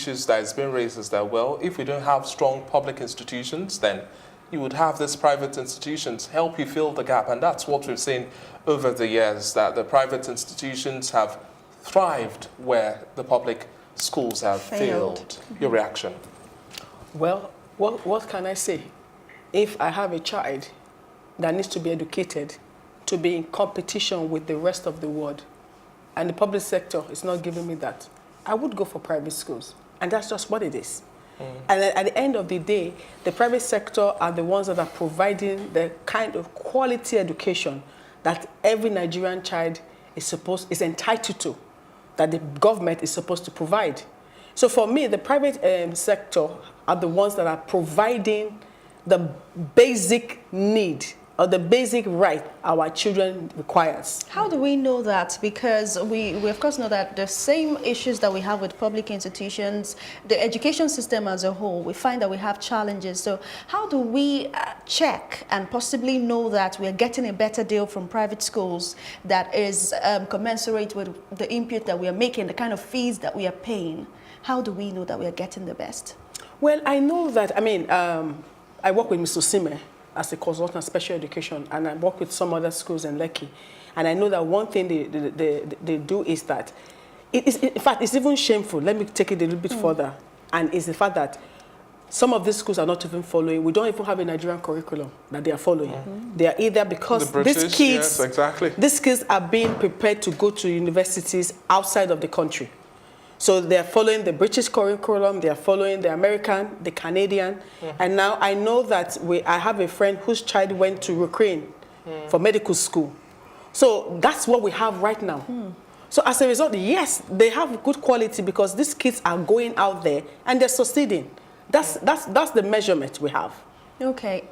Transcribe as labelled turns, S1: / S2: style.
S1: issues that is being raised is that, well, if we don't have strong public institutions, then you would have these private institutions help you fill the gap. And that's what we've seen over the years, that the private institutions have thrived where the public schools have failed. Your reaction?
S2: Well, what can I say? If I have a child that needs to be educated to be in competition with the rest of the world, and the public sector is not giving me that, I would go for private schools. And that's just what it is. And at the end of the day, the private sector are the ones that are providing the kind of quality education that every Nigerian child is entitled to, that the government is supposed to provide. So for me, the private sector are the ones that are providing the basic need or the basic right our children requires.
S3: How do we know that? Because we of course know that the same issues that we have with public institutions, the education system as a whole, we find that we have challenges. So how do we check and possibly know that we are getting a better deal from private schools that is commensurate with the input that we are making, the kind of fees that we are paying? How do we know that we are getting the best? Well,
S2: I know that, I work with Mr. Sime as a consultant of special education, and I work with some other schools in Lekki. And I know that one thing they do is that, in fact, it's even shameful. Let me take it a little bit further. And it's the fact that some of these schools are not even following. We don't even have a Nigerian curriculum that they are following. They are either because these kids are being prepared to go to universities outside of the country. So they're following the British curriculum, they're following the American, the Canadian. And now I know that I have a friend whose child went to Ukraine for medical school. So that's what we have right now. So as a result, yes, they have good quality because these kids are going out there and they're succeeding. That's the measurement we have.
S3: Okay.